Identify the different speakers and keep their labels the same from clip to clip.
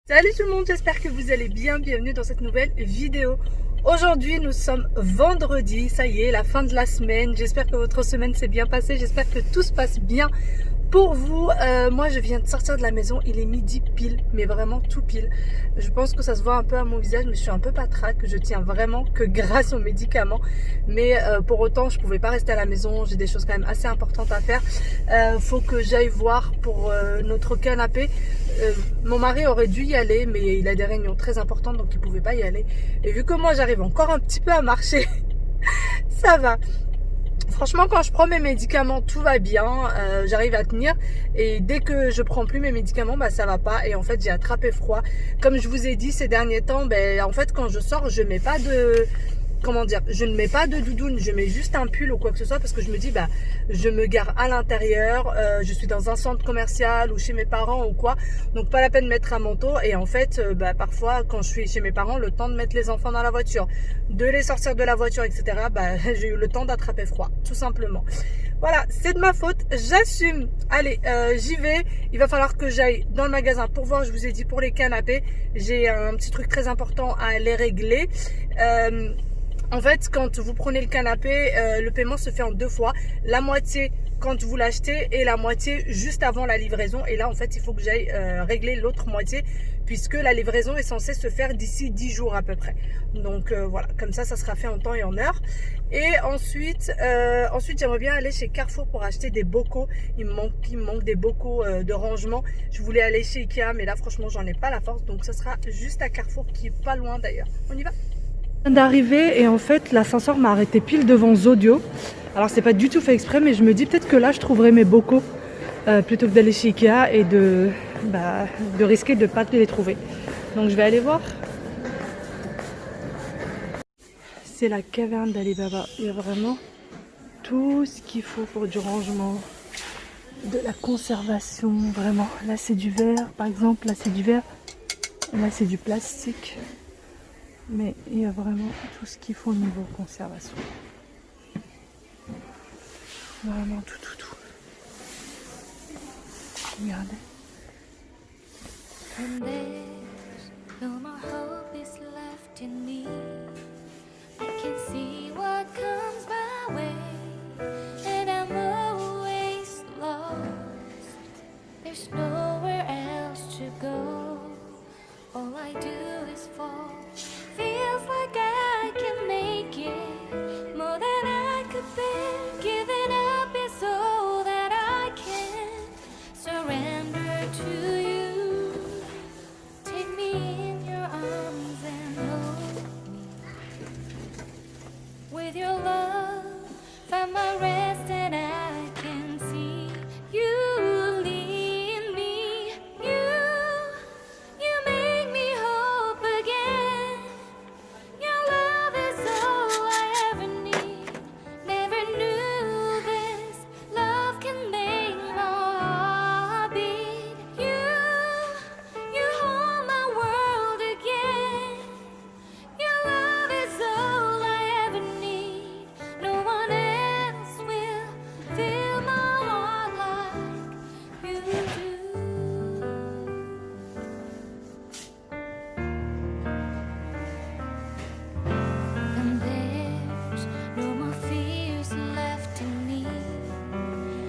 Speaker 1: Salut tout le monde, j'espère que vous allez bien, bienvenue dans cette nouvelle vidéo. Aujourd'hui nous sommes vendredi, ça y est, la fin de la semaine. J'espère que votre semaine s'est bien passée, j'espère que tout se passe bien pour vous. Moi je viens de sortir de la maison, il est midi pile, mais vraiment tout pile. Je pense que ça se voit un peu à mon visage, mais je suis un peu patraque, je tiens vraiment que grâce aux médicaments. Mais pour autant je pouvais pas rester à la maison, j'ai des choses quand même assez importantes à faire. Faut que j'aille voir pour notre canapé. Mon mari aurait dû y aller, mais il a des réunions très importantes, donc il pouvait pas y aller. Et vu que moi j'arrive encore un petit peu à marcher, ça va. Franchement, quand je prends mes médicaments, tout va bien, j'arrive à tenir. Et dès que je prends plus mes médicaments, bah ça va pas. Et en fait, j'ai attrapé froid. Comme je vous ai dit ces derniers temps, en fait, quand je sors, je mets pas de... Comment dire, je ne mets pas de doudoune, je mets juste un pull ou quoi que ce soit parce que je me dis je me gare à l'intérieur, je suis dans un centre commercial ou chez mes parents ou quoi, donc pas la peine de mettre un manteau. Et en fait parfois quand je suis chez mes parents, le temps de mettre les enfants dans la voiture, de les sortir de la voiture, etc., j'ai eu le temps d'attraper froid, tout simplement. Voilà, c'est de ma faute, j'assume. Allez, j'y vais. Il va falloir que j'aille dans le magasin pour voir, je vous ai dit, pour les canapés. J'ai un petit truc très important à les régler. En fait, quand vous prenez le canapé, le paiement se fait en deux fois. La moitié quand vous l'achetez et la moitié juste avant la livraison. Et là, en fait, il faut que j'aille régler l'autre moitié puisque la livraison est censée se faire d'ici 10 jours à peu près. Donc voilà, comme ça sera fait en temps et en heure. Et ensuite j'aimerais bien aller chez Carrefour pour acheter des bocaux. Il me manque des bocaux de rangement. Je voulais aller chez Ikea, mais là, franchement, j'en ai pas la force. Donc, ça sera juste à Carrefour, qui est pas loin d'ailleurs. On y va? D'arriver et en fait l'ascenseur m'a arrêté pile devant Zodio. Alors c'est pas du tout fait exprès, mais je me dis peut-être que là je trouverai mes bocaux plutôt que d'aller chez Ikea et de risquer de ne pas les trouver. Donc je vais aller voir. C'est la caverne d'Alibaba. Il y a vraiment tout ce qu'il faut pour du rangement, de la conservation, vraiment. Là c'est du verre par exemple, là c'est du verre, là c'est du plastique. Mais il y a vraiment tout ce qu'il faut au niveau conservation. Vraiment tout. Regardez.
Speaker 2: And there's no more hope is left in me. I can see what comes my way, and I'm always lost. There's nowhere else to go. All I do is fall. Feels like I can make it more than I could bear. Giving up is all that I can surrender to you. Take me in your arms and hold me. With your love, find my rest and I can see you lead me. You make me hope again. Your love is all I ever need. Never knew this love can make my heart beat. You hold my world again. Your love is all I ever need. No one else will fill my heart like you do. And there's no more fears left in me.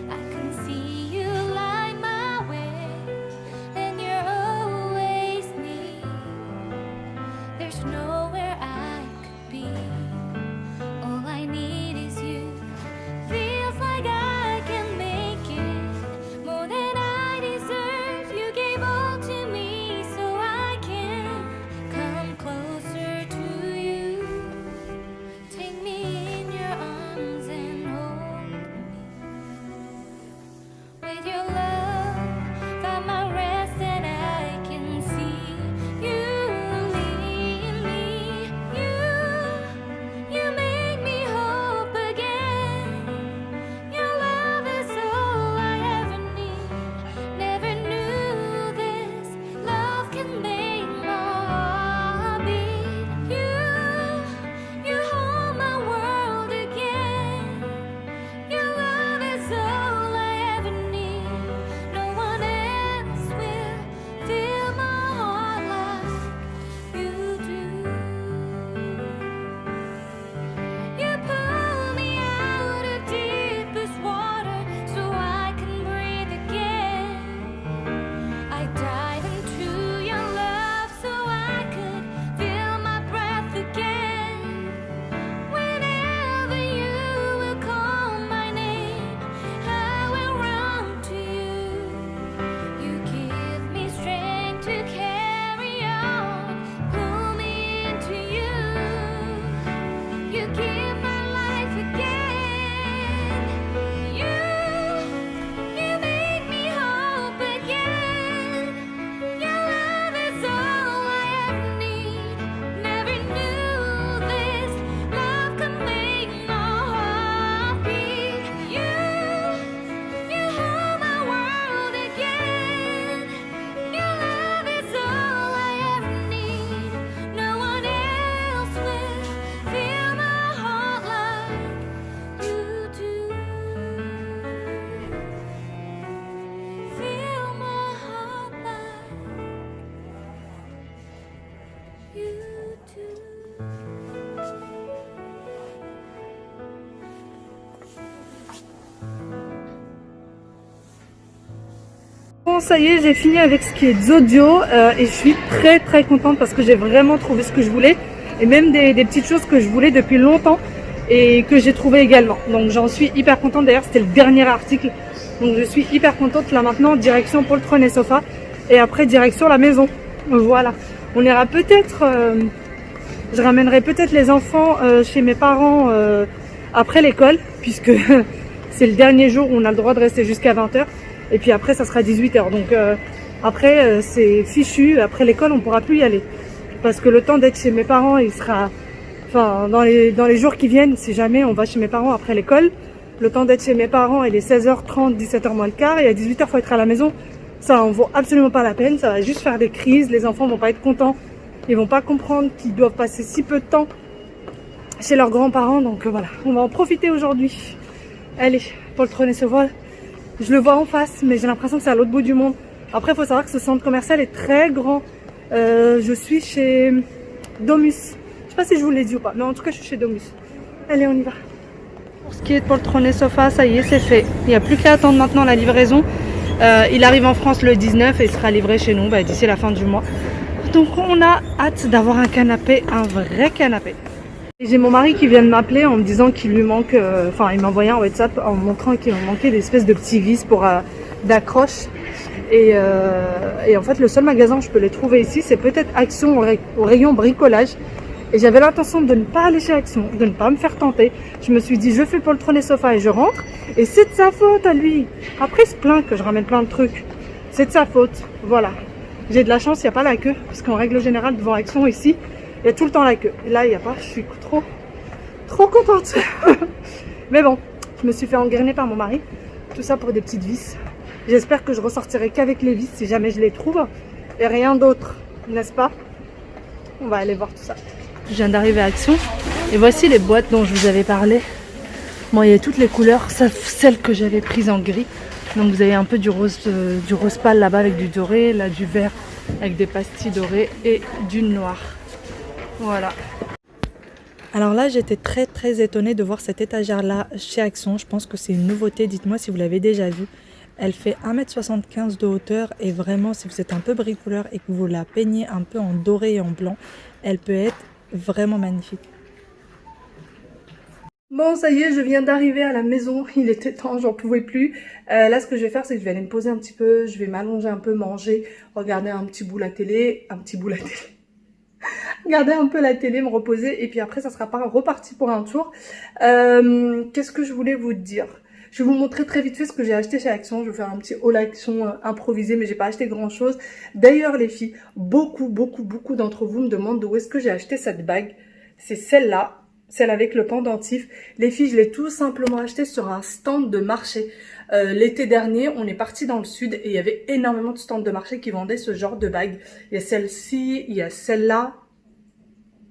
Speaker 2: I can see you light my way, and you're always near. There's nowhere I could be. All I need is you. Feels like I can make it more than I deserve. You gave all to me so I can come closer to you. Take me in your arms and hold me. With your love, find my rest and I can see you lead me.
Speaker 1: Bon, ça y est, j'ai fini avec ce qui est Zodio et je suis très contente parce que j'ai vraiment trouvé ce que je voulais et même des petites choses que je voulais depuis longtemps et que j'ai trouvé également. Donc j'en suis hyper contente. D'ailleurs, c'était le dernier article. Donc je suis hyper contente. Là maintenant, direction poltron et sofa et après direction la maison. Voilà. On ira peut-être... je ramènerai peut-être les enfants chez mes parents après l'école puisque c'est le dernier jour où on a le droit de rester jusqu'à 20h. Et puis après, ça sera 18h. Donc après, c'est fichu. Après l'école, on pourra plus y aller. Parce que le temps d'être chez mes parents, il sera... Enfin, dans les jours qui viennent, si jamais on va chez mes parents après l'école, le temps d'être chez mes parents, il est 16h30, 17h moins le quart. Et à 18h, il faut être à la maison. Ça en vaut absolument pas la peine. Ça va juste faire des crises. Les enfants vont pas être contents. Ils vont pas comprendre qu'ils doivent passer si peu de temps chez leurs grands-parents. Donc voilà, on va en profiter aujourd'hui. Allez, poltron et sofa. Je le vois en face, mais j'ai l'impression que c'est à l'autre bout du monde. Après, il faut savoir que ce centre commercial est très grand. Je suis chez Domus. Je sais pas si je vous l'ai dit ou pas, mais en tout cas, je suis chez Domus. Allez, on y va. Pour ce qui est de poltron et sofa, ça y est, c'est fait. Il n'y a plus qu'à attendre maintenant la livraison. Il arrive en France le 19 et il sera livré chez nous d'ici la fin du mois. Donc, on a hâte d'avoir un canapé, un vrai canapé. J'ai mon mari qui vient de m'appeler en me disant qu'il lui manque, il m'a envoyé un WhatsApp en me montrant qu'il me manquait des espèces de petits vis pour d'accroche. Et en fait, le seul magasin où je peux les trouver ici, c'est peut-être Action au rayon bricolage. Et j'avais l'intention de ne pas aller chez Action, de ne pas me faire tenter. Je me suis dit, je fais poltron et sofa et je rentre. Et c'est de sa faute à lui. Après, il se plaint que je ramène plein de trucs. C'est de sa faute. Voilà. J'ai de la chance, il n'y a pas la queue. Parce qu'en règle générale, devant Action ici, il y a tout le temps la queue. Et là, il n'y a pas. Je suis trop contente. Mais bon, je me suis fait engrainer par mon mari. Tout ça pour des petites vis. J'espère que je ressortirai qu'avec les vis si jamais je les trouve. Et rien d'autre, n'est-ce pas? On va aller voir tout ça. Je viens d'arriver à Action. Et voici les boîtes dont je vous avais parlé. Bon, il y a toutes les couleurs, sauf celle que j'avais prise en gris. Donc vous avez un peu du rose pâle là-bas avec du doré. Là, du vert avec des pastilles dorées et du noir. Voilà. Alors là, j'étais très étonnée de voir cette étagère-là chez Action. Je pense que c'est une nouveauté. Dites-moi si vous l'avez déjà vue. Elle fait 1,75 m de hauteur et vraiment, si vous êtes un peu bricoleur et que vous la peignez un peu en doré et en blanc, elle peut être vraiment magnifique. Bon, ça y est, je viens d'arriver à la maison. Il était temps, j'en pouvais plus. Là, ce que je vais faire, c'est que je vais aller me poser un petit peu. Je vais m'allonger un peu, manger, regarder un petit bout la télé. Regarder un peu la télé, me reposer et puis après ça sera reparti pour un tour. Qu'est-ce que je voulais vous dire? Je vais vous montrer très vite fait ce que j'ai acheté chez Action. Je vais faire un petit haul Action improvisé, mais j'ai pas acheté grand chose. D'ailleurs les filles, beaucoup d'entre vous me demandent d'où est-ce que j'ai acheté cette bague. C'est celle-là, celle avec le pendentif. Les filles, je l'ai tout simplement acheté sur un stand de marché. L'été dernier, on est parti dans le sud et il y avait énormément de stands de marché qui vendaient ce genre de bagues. Il y a celle-ci, il y a celle-là.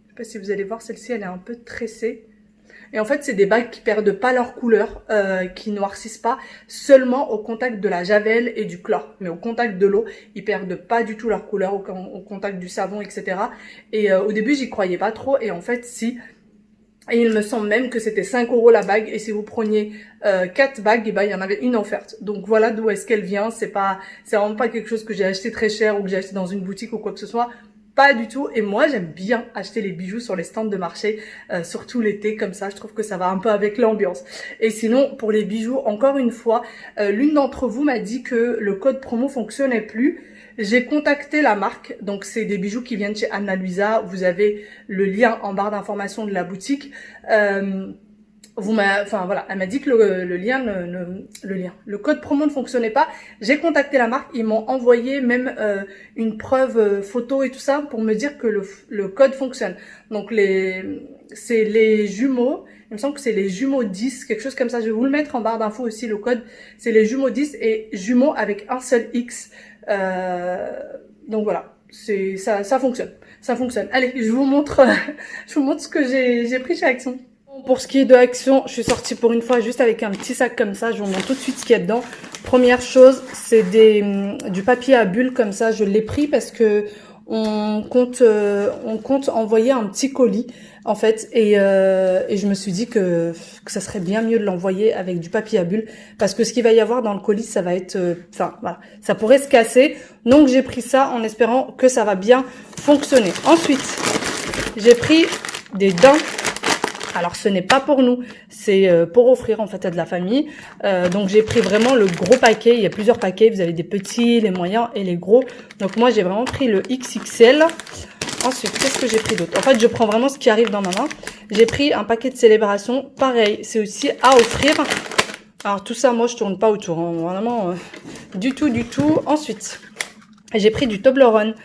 Speaker 1: Je sais pas si vous allez voir, celle-ci, elle est un peu tressée. Et en fait, c'est des bagues qui perdent pas leur couleur, qui noircissent pas, seulement au contact de la javel et du chlore. Mais au contact de l'eau, ils perdent pas du tout leur couleur, au contact du savon, etc. Et au début, j'y croyais pas trop. Et en fait, si... Et il me semble même que c'était 5 € la bague. Et si vous preniez 4 bagues, et ben, il y en avait une offerte. Donc voilà d'où est-ce qu'elle vient. C'est vraiment pas quelque chose que j'ai acheté très cher ou que j'ai acheté dans une boutique ou quoi que ce soit. Pas du tout. Et moi, j'aime bien acheter les bijoux sur les stands de marché, surtout l'été, comme ça. Je trouve que ça va un peu avec l'ambiance. Et sinon, pour les bijoux, encore une fois, l'une d'entre vous m'a dit que le code promo fonctionnait plus. J'ai contacté la marque, donc c'est des bijoux qui viennent chez Anna Luisa. Vous avez le lien en barre d'information de la boutique. Voilà, elle m'a dit que le code promo ne fonctionnait pas. J'ai contacté la marque, ils m'ont envoyé même une preuve photo et tout ça pour me dire que le code fonctionne. Donc c'est les jumeaux, il me semble que c'est les jumeaux 10, quelque chose comme ça. Je vais vous le mettre en barre d'infos aussi, le code. C'est les jumeaux 10 et jumeaux avec un seul X. Donc voilà, ça fonctionne. Ça fonctionne. Allez, je vous montre ce que j'ai pris chez Action. Pour ce qui est de Action, je suis sortie pour une fois juste avec un petit sac comme ça. Je vous montre tout de suite ce qu'il y a dedans. Première chose, c'est du papier à bulles comme ça. Je l'ai pris parce que on compte envoyer un petit colis en fait, et je me suis dit que ça serait bien mieux de l'envoyer avec du papier à bulles, parce que ce qu'il va y avoir dans le colis, ça va être, enfin voilà, ça pourrait se casser. Donc j'ai pris ça en espérant que ça va bien fonctionner. Ensuite, j'ai pris des dents. Alors ce n'est pas pour nous, c'est pour offrir en fait à de la famille. Donc j'ai pris vraiment le gros paquet. Il y a plusieurs paquets, vous avez des petits, les moyens et les gros. Donc moi j'ai vraiment pris le XXL. Ensuite, qu'est-ce que j'ai pris d'autre? En fait, je prends vraiment ce qui arrive dans ma main. J'ai pris un paquet de célébration. Pareil, c'est aussi à offrir. Alors tout ça, moi je tourne pas autour, hein, vraiment du tout. Ensuite, j'ai pris du Toblerone.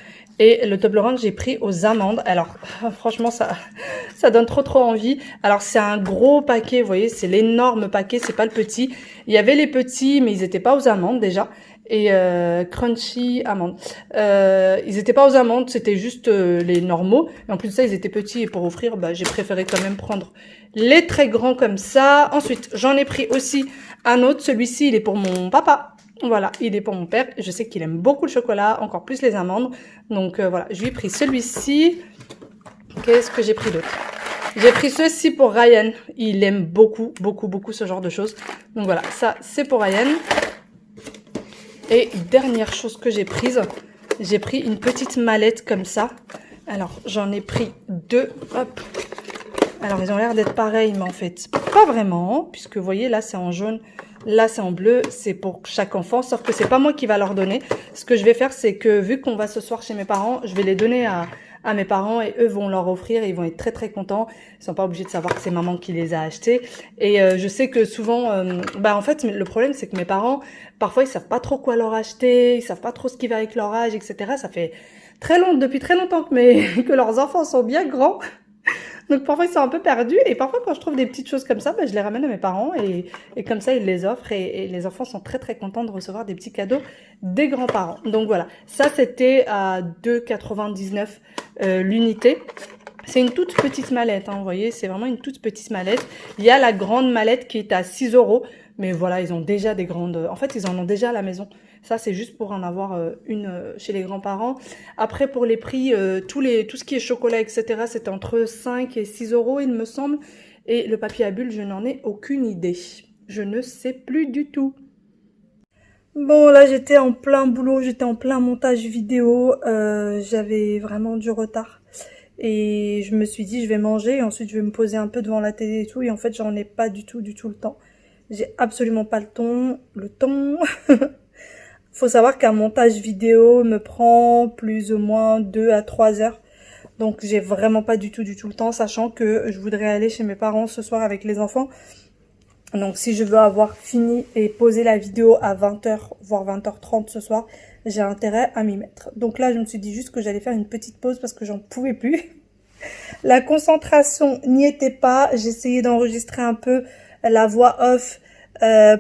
Speaker 1: Et le Toblerone, j'ai pris aux amandes. Alors, franchement, ça donne trop envie. Alors, c'est un gros paquet, vous voyez, c'est l'énorme paquet, c'est pas le petit. Il y avait les petits, mais ils étaient pas aux amandes déjà. Et crunchy amandes. Ils étaient pas aux amandes, c'était juste les normaux. Et en plus de ça, ils étaient petits. Et pour offrir, bah, j'ai préféré quand même prendre les très grands comme ça. Ensuite, j'en ai pris aussi un autre. Celui-ci, il est pour mon papa. Voilà, il est pour mon père. Je sais qu'il aime beaucoup le chocolat, encore plus les amandes. Donc voilà, je lui ai pris celui-ci. Qu'est-ce que j'ai pris d'autre? J'ai pris ceci pour Ryan. Il aime beaucoup ce genre de choses. Donc voilà, ça c'est pour Ryan. Et dernière chose que j'ai prise, j'ai pris une petite mallette comme ça. Alors j'en ai pris deux. Hop. Alors ils ont l'air d'être pareils, mais en fait pas vraiment, puisque vous voyez là c'est en jaune. Là, c'est en bleu, c'est pour chaque enfant, sauf que c'est pas moi qui va leur donner. Ce que je vais faire, c'est que vu qu'on va ce soir chez mes parents, je vais les donner à mes parents et eux vont leur offrir et ils vont être très contents. Ils sont pas obligés de savoir que c'est maman qui les a achetés. Et je sais que souvent, en fait, le problème, c'est que mes parents, parfois, ils savent pas trop quoi leur acheter, ils savent pas trop ce qui va avec leur âge, etc. Ça fait depuis très longtemps que leurs enfants sont bien grands. Donc parfois ils sont un peu perdus et parfois quand je trouve des petites choses comme ça, je les ramène à mes parents et comme ça ils les offrent et les enfants sont très contents de recevoir des petits cadeaux des grands-parents. Donc voilà, ça c'était à 2,99 l'unité. C'est une toute petite mallette, hein, vous voyez, c'est vraiment une toute petite mallette. Il y a la grande mallette qui est à 6 €, mais voilà, ils ont déjà des grandes... En fait, ils en ont déjà à la maison. Ça, c'est juste pour en avoir une chez les grands-parents. Après, pour les prix, tout ce qui est chocolat, etc., c'est entre 5 et 6 €, il me semble. Et le papier à bulles, je n'en ai aucune idée. Je ne sais plus du tout. Bon, là, j'étais en plein boulot, j'étais en plein montage vidéo. J'avais vraiment du retard. Et je me suis dit, je vais manger et ensuite je vais me poser un peu devant la télé et tout. Et en fait, j'en ai pas du tout le temps. J'ai absolument pas le temps. Faut savoir qu'un montage vidéo me prend plus ou moins 2 à 3 heures. Donc j'ai vraiment pas du tout le temps, sachant que je voudrais aller chez mes parents ce soir avec les enfants. Donc si je veux avoir fini et posé la vidéo à 20 h, voire 20 h 30 ce soir, j'ai intérêt à m'y mettre. Donc là, je me suis dit juste que j'allais faire une petite pause parce que j'en pouvais plus. La concentration n'y était pas. J'ai essayé d'enregistrer un peu la voix off.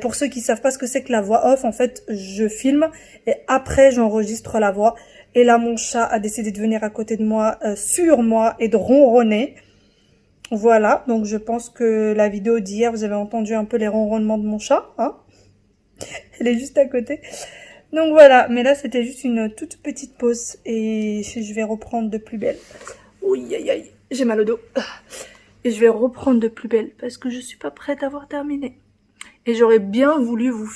Speaker 1: Pour ceux qui savent pas ce que c'est que la voix off, en fait, je filme et après j'enregistre la voix. Et là, mon chat a décidé de venir à côté de moi, sur moi et de ronronner. Voilà, donc je pense que la vidéo d'hier, vous avez entendu un peu les ronronnements de mon chat, hein. Elle est juste à côté. Donc voilà, mais là c'était juste une toute petite pause et je vais reprendre de plus belle. Oui, aïe, aïe, j'ai mal au dos. Et je vais reprendre de plus belle parce que je suis pas prête à avoir terminé. Et j'aurais bien voulu vous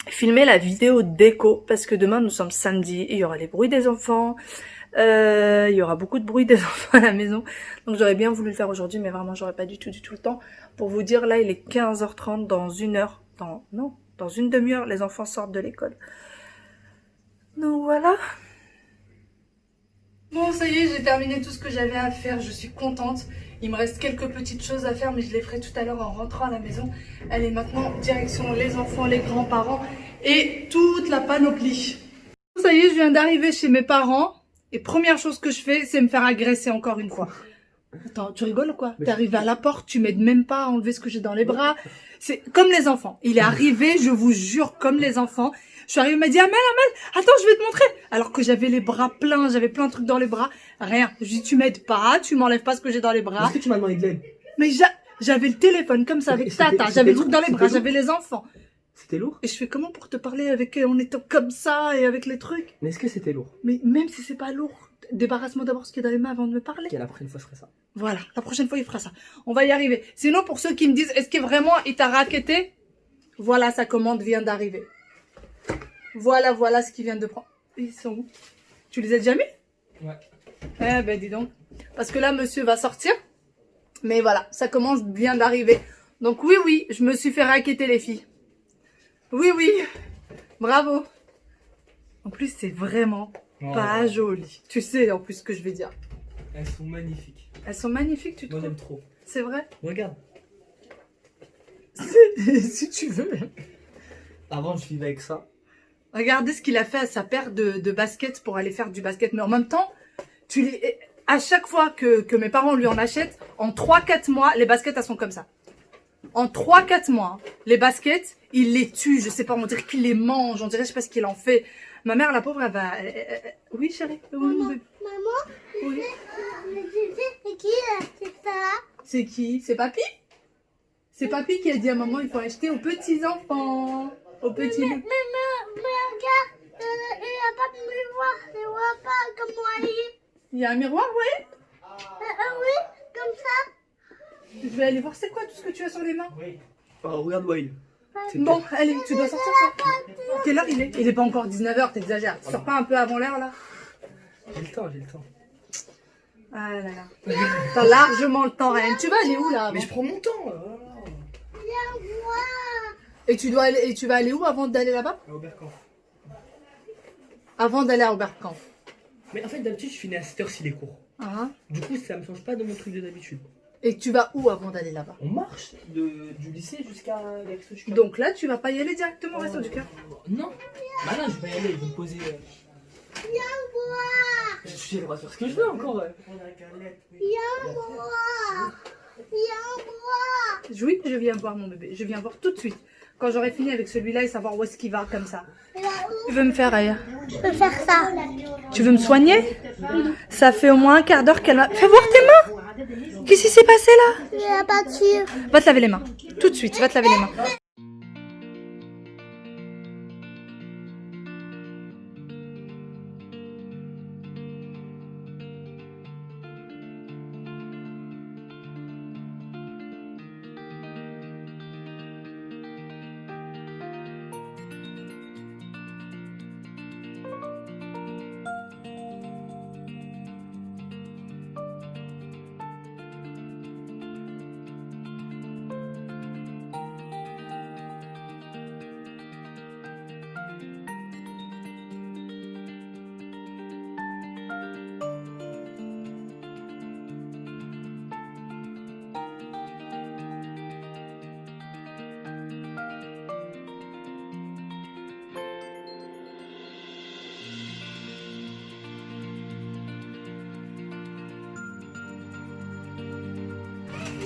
Speaker 1: filmer la vidéo déco parce que demain nous sommes samedi et il y aura les bruits des enfants. Il y aura beaucoup de bruit des enfants à la maison. Donc j'aurais bien voulu le faire aujourd'hui mais vraiment j'aurais pas du tout le temps. Pour vous dire, là il est 15 h 30, dans une demi-heure les enfants sortent de l'école. Donc voilà. Bon, ça y est, j'ai terminé tout ce que j'avais à faire, je suis contente. Il me reste quelques petites choses à faire, mais je les ferai tout à l'heure en rentrant à la maison. Allez, maintenant, direction les enfants, les grands-parents et toute la panoplie. Ça y est, je viens d'arriver chez mes parents. Et première chose que je fais, c'est me faire agresser encore une fois. Attends, tu rigoles ou quoi? T'es arrivé à la porte, tu m'aides même pas à enlever ce que j'ai dans les bras. C'est comme les enfants. Il est arrivé, je vous jure, comme les enfants. Je suis arrivée, il m'a dit, Amel, attends, je vais te montrer. Alors que j'avais les bras pleins, j'avais plein de trucs dans les bras. Rien. Je dis, tu m'aides pas, tu m'enlèves pas ce que j'ai dans les bras.
Speaker 3: Est-ce que tu m'as demandé de l'aide?
Speaker 1: Mais j'avais le téléphone comme ça avec Tata, j'avais le truc dans les bras, j'avais les enfants.
Speaker 3: C'était lourd?
Speaker 1: Et je fais comment pour te parler avec en étant comme ça et avec les trucs?
Speaker 3: Mais est-ce que c'était lourd?
Speaker 1: Mais même si c'est pas lourd, débarrasse-moi d'abord ce qu'il y a dans les mains avant de me parler.
Speaker 3: Ok, la prochaine fois, je ferai ça.
Speaker 1: Voilà, la prochaine fois il fera ça. On va y arriver. Sinon, pour ceux qui me disent, est-ce que vraiment il t'a racketté? Voilà, sa commande vient d'arriver. Voilà ce qu'il vient de prendre. Ils sont où? Tu les as déjà mis?
Speaker 3: Ouais.
Speaker 1: Eh ben dis donc. Parce que là, monsieur va sortir. Mais voilà, ça commence bien d'arriver. Donc oui, je me suis fait racketter les filles. Oui, bravo. En plus, c'est vraiment pas joli. Tu sais en plus ce que je vais dire.
Speaker 3: Elles sont magnifiques.
Speaker 1: Elles sont magnifiques, tu
Speaker 3: Moi,
Speaker 1: trouves?
Speaker 3: j'aime trop.
Speaker 1: C'est vrai?
Speaker 3: Regarde.
Speaker 1: Si tu veux.
Speaker 3: Avant, je vivais avec ça.
Speaker 1: Regardez ce qu'il a fait à sa paire de baskets pour aller faire du basket. Mais en même temps, à chaque fois que mes parents lui en achètent, en 3-4 mois, les baskets, elles sont comme ça. En 3-4 mois, hein, les baskets, il les tue. Je sais pas, on dirait qu'il les mange. On dirait, je sais pas ce qu'il en fait. Ma mère, la pauvre, elle va... Oui, chérie.
Speaker 4: Maman,
Speaker 1: Oui.
Speaker 4: c'est qui c'est ça?
Speaker 1: C'est qui? C'est papy? C'est papy qui a dit à maman, il faut acheter aux petits-enfants. Aux petits...
Speaker 4: Mais regarde, il n'y a pas de miroir, je vois pas comment elle est.
Speaker 1: Il y a un miroir, ouais?
Speaker 4: Oui, comme ça.
Speaker 1: Je vais aller voir c'est quoi tout ce que tu as sur les mains.
Speaker 3: Oui. Oh, regarde Wild.
Speaker 1: Bon, allez, tu dois sortir ça. Quelle heure il est? Il est pas encore 19h, t'exagères. Tu sors pas un peu avant l'heure là?
Speaker 3: J'ai le temps, j'ai le temps.
Speaker 1: Ah là là. T'as largement le temps, Ryan. Tu vas aller où là avant?
Speaker 3: Mais je prends mon temps.
Speaker 4: Viens voir.
Speaker 1: Et tu vas aller où avant d'aller là-bas?
Speaker 3: À Oberkampf.
Speaker 1: Avant d'aller à Oberkampf.
Speaker 3: Mais en fait, d'habitude, je finis à 7h si les cours.
Speaker 1: Ah.
Speaker 3: Du coup, ça me change pas de mon truc de d'habitude.
Speaker 1: Et tu vas où avant d'aller là-bas?
Speaker 3: On marche du lycée jusqu'à les Restos du Cœur.
Speaker 1: Donc là, tu vas pas y aller directement au Resto du Cœur?
Speaker 3: Non. Bah non, je vais y aller, je vais me poser.
Speaker 4: Viens voir.
Speaker 3: Je suis allé faire ce que je veux encore.
Speaker 4: Viens voir. Viens voir.
Speaker 1: Oui, je viens voir mon bébé. Je viens voir tout de suite. Quand j'aurai fini avec celui-là et savoir où est-ce qu'il va comme ça. Tu veux me faire ailleurs?
Speaker 4: Je peux faire ça.
Speaker 1: Tu veux me soigner? Ça fait au moins un quart d'heure qu'elle m'a... Fais voir tes mains! Qu'est-ce qui s'est passé là?
Speaker 4: Je la pâture.
Speaker 1: Va te laver les mains. Tout de suite, va te laver les mains.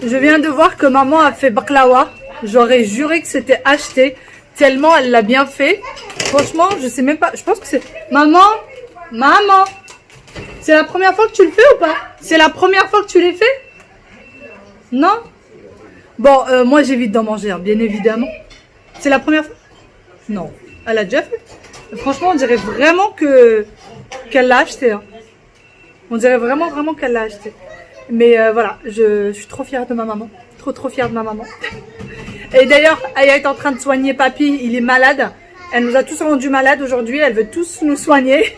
Speaker 1: Je viens de voir que maman a fait baklawa. J'aurais juré que c'était acheté. Tellement elle l'a bien fait. Franchement, je sais même pas. Je pense que c'est... Maman! C'est la première fois que tu le fais ou pas? C'est la première fois que tu l'as fait? Non? Bon, moi j'évite d'en manger, hein, bien évidemment. C'est la première fois? Non. Elle a déjà fait? Franchement, on dirait vraiment qu'elle l'a acheté. Hein. On dirait vraiment qu'elle l'a acheté. Mais voilà, je suis trop fière de ma maman. Trop fière de ma maman. Et d'ailleurs, Aya est en train de soigner papy. Il est malade. Elle nous a tous rendus malades aujourd'hui. Elle veut tous nous soigner.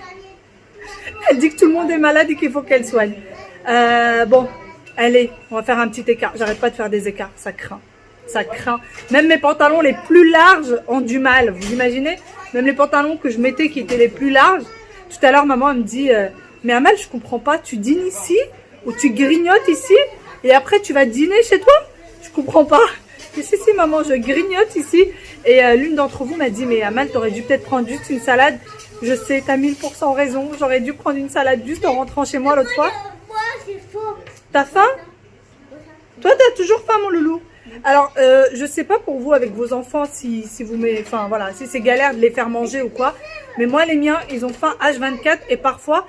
Speaker 1: Elle dit que tout le monde est malade et qu'il faut qu'elle soigne. Bon, allez, on va faire un petit écart. J'arrête pas de faire des écarts. Ça craint. Ça craint. Même mes pantalons les plus larges ont du mal. Vous imaginez? Même les pantalons que je mettais qui étaient les plus larges. Tout à l'heure, maman elle me dit mais Amal, je comprends pas. Tu dînes ici ou tu grignotes ici et après tu vas dîner chez toi? Je comprends pas. Et si, maman, je grignote ici. Et l'une d'entre vous m'a dit mais Amal, t'aurais dû peut-être prendre juste une salade. Je sais, t'as 1000% raison. J'aurais dû prendre une salade juste en rentrant chez moi l'autre fois.
Speaker 4: Moi, j'ai faim.
Speaker 1: T'as faim? Toi, t'as toujours faim, mon loulou. Alors, je sais pas pour vous avec vos enfants si vous enfin voilà, si c'est galère de les faire manger ou quoi. Mais moi, les miens, ils ont faim H24 et parfois,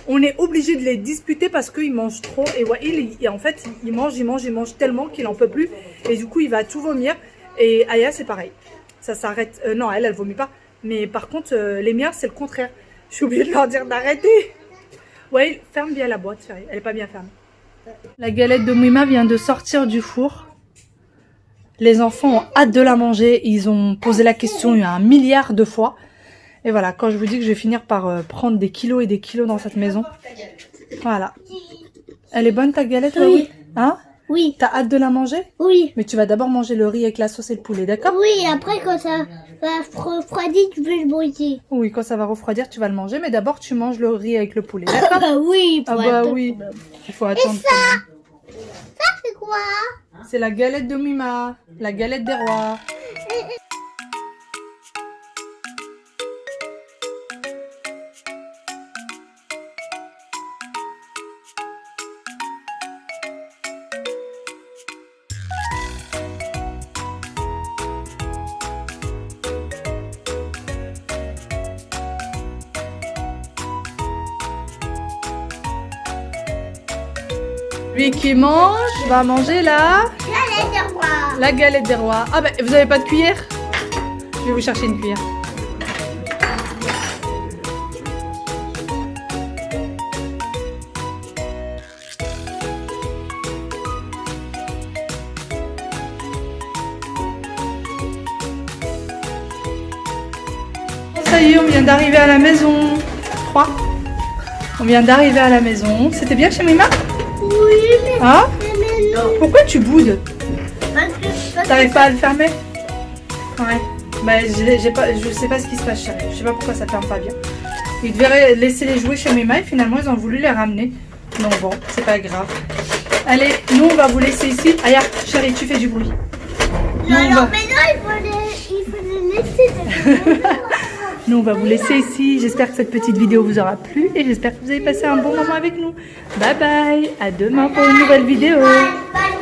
Speaker 1: on est obligé de les disputer parce qu'ils mangent trop. Et ouais, en fait, il mange tellement qu'il en peut plus. Et du coup, il va tout vomir. Et Aya, c'est pareil. ça s'arrête. Non, elle vomit pas. Mais par contre, les miens, c'est le contraire. Je suis obligée de leur dire d'arrêter. Ouais, ferme bien la boîte, chérie. Elle est pas bien fermée. La galette de Mouima vient de sortir du four. Les enfants ont hâte de la manger. Ils ont posé la question 1 milliard de fois. Et voilà, quand je vous dis que je vais finir par prendre des kilos et des kilos dans cette maison. Voilà. Elle est bonne ta galette,
Speaker 4: Oui.
Speaker 1: Hein?
Speaker 4: Oui.
Speaker 1: T'as hâte de la manger?
Speaker 4: Oui.
Speaker 1: Mais tu vas d'abord manger le riz avec la sauce et le poulet, d'accord?
Speaker 4: Oui, après quand ça va refroidir, tu peux le manger.
Speaker 1: Oui, quand ça va refroidir, tu vas le manger. Mais d'abord, tu manges le riz avec le poulet, d'accord?
Speaker 4: Ah oui,
Speaker 1: Ah bah oui. Il faut attendre.
Speaker 4: Ça c'est quoi?
Speaker 1: C'est la galette de Mouima. La galette des rois. Lui qui mange va manger la galette des rois. Ah bah vous avez pas de cuillère? Je vais vous chercher une cuillère. Ça y est, on vient d'arriver à la maison. 3. On vient d'arriver à la maison. C'était bien chez Mouima?
Speaker 4: Oui, mais,
Speaker 1: Hein?
Speaker 4: mais non.
Speaker 1: Pourquoi tu boudes?
Speaker 4: Parce que
Speaker 1: T'arrives pas à le fermer? Ouais. Bah, je sais pas ce qui se passe, chérie. Je sais pas pourquoi ça ferme pas bien. Ils devaient laisser les jouets chez Mouima et finalement ils ont voulu les ramener. Donc bon, c'est pas grave. Allez, nous on va vous laisser ici. Aya, chérie, tu fais du bruit. Nous,
Speaker 4: non,
Speaker 1: on
Speaker 4: non,
Speaker 1: va-
Speaker 4: mais non, il faut les laisser.
Speaker 1: Nous, on va vous laisser ici. J'espère que cette petite vidéo vous aura plu et j'espère que vous avez passé un bon moment avec nous. Bye bye. À demain pour une nouvelle vidéo.
Speaker 4: Bye.